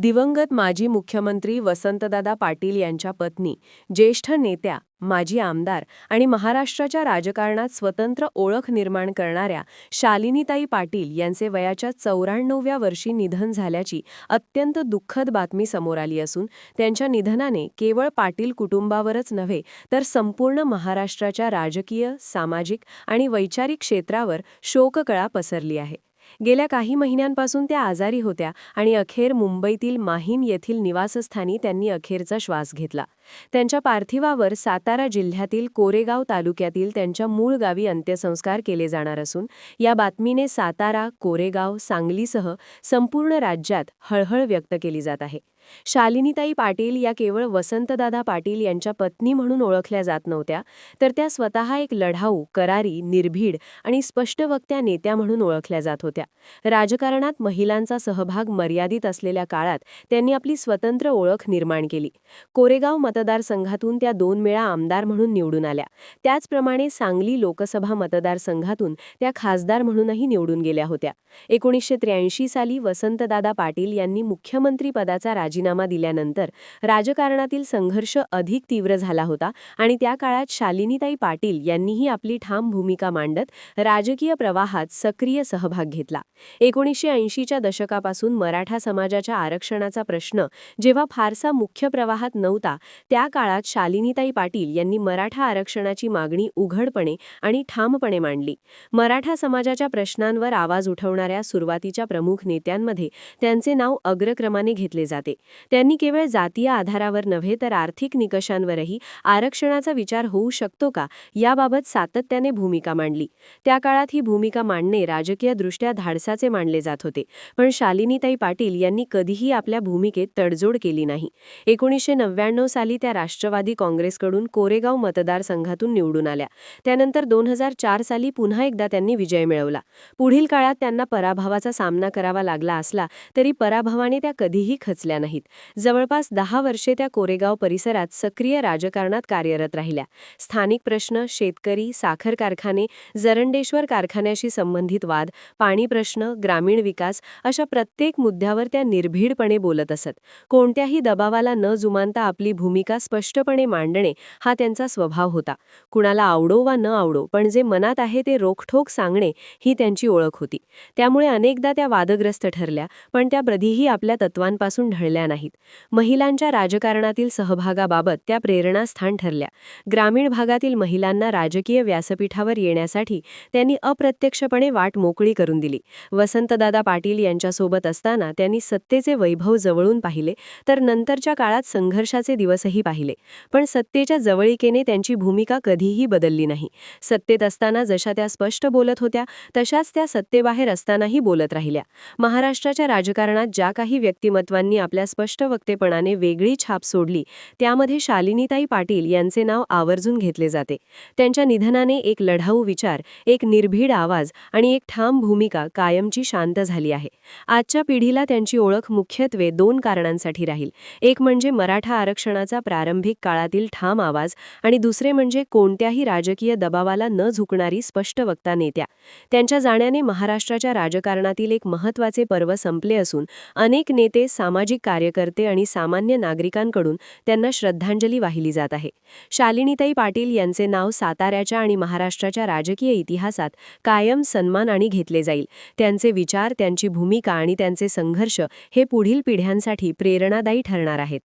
दिवंगत माजी मुख्यमंत्री वसंतदादा पाटील यांच्या पत्नी, ज्येष्ठ नेत्या, माजी आमदार आणि महाराष्ट्राच्या राजकारणात स्वतंत्र ओळख निर्माण करणाऱ्या शालिनीताई पाटील यांचे वयाच्या 94व्या वर्षी निधन झाल्याची अत्यंत दुःखद बातमी समोर आली असून त्यांच्या निधनाने केवळ पाटील कुटुंबावरच नव्हे तर संपूर्ण महाराष्ट्राच्या राजकीय, सामाजिक आणि वैचारिक क्षेत्रावर शोककळा पसरली आहे. गेल्या काही महिन्यांपासून त्या आजारी होत्या आणि अखेर मुंबईतील माहीम येथील निवासस्थानी त्यांनी अखेरचा श्वास घेतला. त्यांच्या पार्थिवावर सातारा जिल्ह्यातील कोरेगाव तालुक्यातील त्यांच्या मूळ गावी अंत्यसंस्कार केले जाणार असून या बातमीने सातारा, कोरेगाव, सांगलीसह संपूर्ण राज्यात हळहळ व्यक्त केली जात आहे. शालिनीताई पाटील या केवळ वसंतदादा पाटील यांच्या पत्नी म्हणून ओळखल्या जात नव्हत्या, तर त्या स्वतः एक लढाऊ, करारी, निर्भीड आणि स्पष्टवक्त्या नेत्या म्हणून ओळखल्या जात होत्या. राजकारणात महिलांचा सहभाग मर्यादित असलेल्या काळात त्यांनी आपली स्वतंत्र ओळख निर्माण केली. कोरेगाव मतदारसंघातून त्या 2 वेळा आमदार म्हणून निवडून आल्या. त्याचप्रमाणे सांगली लोकसभा मतदारसंघातून त्या खासदार म्हणूनही निवडून गेल्या होत्या. 1983 साली वसंतदादा पाटील यांनी मुख्यमंत्री पदाचा राजीनामा दिल्यानंतर राजकारणातील संघर्ष अधिक तीव्र झाला होता आणि त्या काळात शालिनीताई पाटील यांनीही आपली ठाम भूमिका मांडत राजकीय प्रवाहात सक्रिय सहभाग घेतला. 1980च्या दशकापासून मराठा समाजाच्या आरक्षणाचा प्रश्न जेव्हा फारसा मुख्य प्रवाहात नव्हता, त्या काळात शालिनीताई पाटील यांनी मराठा आरक्षणाची मागणी उघडपणे आणि ठामपणे मांडली. मराठा समाजाच्या प्रश्नांवर आवाज उठवणाऱ्या सुरुवातीच्या प्रमुख नेत्यांमध्ये त्यांचे नाव अग्रक्रमाने घेतले जाते. त्यांनी केवळ जातीय आधारावर नव्हे तर आर्थिक निकषांवरही आरक्षणाचा विचार होऊ शकतो का याबाबत सातत्याने भूमिका मांडली. त्या काळात ही भूमिका मांडणे राजकीयदृष्ट्या धाडसाचे मानले जात होते, पण शालिनीताई पाटील यांनी कधीही आपल्या भूमिकेत तडजोड केली नाही. 1999 साली त्या राष्ट्रवादी काँग्रेसकडून कोरेगाव मतदारसंघातून निवडून आल्या. त्यानंतर 2004 साली पुन्हा एकदा त्यांनी विजय मिळवला. पुढील काळात त्यांना पराभवाचा सामना करावा लागला असला तरी पराभवाने त्या कधीही खचल्या नाहीत. जवळपास 10 वर्षे त्या कोरेगाव परिसरात सक्रिय राजकारणात कार्यरत राहिल्या. स्थानिक प्रश्न, शेतकरी, साखर कारखाने, जरंडेश्वर कारखान्याशी संबंधित वाद, पाणी प्रश्न, ग्रामीण विकास अशा प्रत्येक मुद्द्यावर त्या निर्भीडपणे बोलत असत. कोणत्याही दबावाला न जुमानता आपली भूमिका स्पष्टपणे मांडणे हा त्यांचा स्वभाव होता. कुणाला आवडो वा न आवडो, पण जे मनात आहे ते रोखठोक सांगणे ही त्यांची ओळख होती. त्यामुळे अनेकदा त्या वादग्रस्त ठरल्या, पण त्या कधीही आपल्या तत्वांपासून ढळल्या नाहीत. महिलांच्या राजकारणातील सहभागाबाबत त्या प्रेरणास्थान ठरल्या. ग्रामीण भागातील महिलांना राजकीय व्यासपीठावर येण्यासाठी त्यांनी अप्रत्यक्षपणे वाट मोकळी करून दिली. वसंतदादा पाटील यांच्यासोबत असताना त्यांनी सत्तेचे वैभव जवळून पाहिले, तर नंतरच्या काळात संघर्षाचे दिवसही पाहिले. पण सत्तेच्या जवळीकेने त्यांची भूमिका कधीही बदलली नाही. सत्तेत असताना जशा त्या स्पष्ट बोलत होत्या, तशाच त्या सत्तेबाहेर असतानाही बोलत राहिल्या. महाराष्ट्राच्या राजकारणात ज्या काही व्यक्तिमत्वांनी आपल्या स्पष्ट वक्तेपणाने वेगळी छाप सोडली, त्यामध्ये शालिनीताई पाटील यांचे नाव आवर्जून घेतले जाते. त्यांच्या निधनाने एक लढाऊ विचार, एक निर्भीड आवाज आणि एक ठाम भूमिका कायमची शांत झाली आहे. आजच्या पिढीला त्यांची ओळख मुख्यत्वे 2 कारणांसाठी राहील. एक म्हणजे मराठा आरक्षणाचा प्रारंभिक काळातील ठाम आवाज आणि दुसरे म्हणजे कोणत्याही राजकीय दबावाला न झुकणारी स्पष्ट वक्ता नेत्या. त्यांच्या जाण्याने महाराष्ट्राच्या राजकारणातील एक महत्त्वाचे पर्व संपले असून अनेक नेते, सामाजिक कार्यकर्ते आणि सामान्य नागरिकांकडून त्यांना श्रद्धांजली वाहिली जात आहे. शालिनीताई पाटील यांचे नाव साताऱ्याच्या आणि महाराष्ट्राच्या राजकीय इतिहासात कायम सन्मानाने घेतले जाईल. त्यांचे विचार, त्यांची भूमिका आणि त्यांचे संघर्ष हे पुढील पिढ्यांसाठी प्रेरणादायी ठरणार आहेत.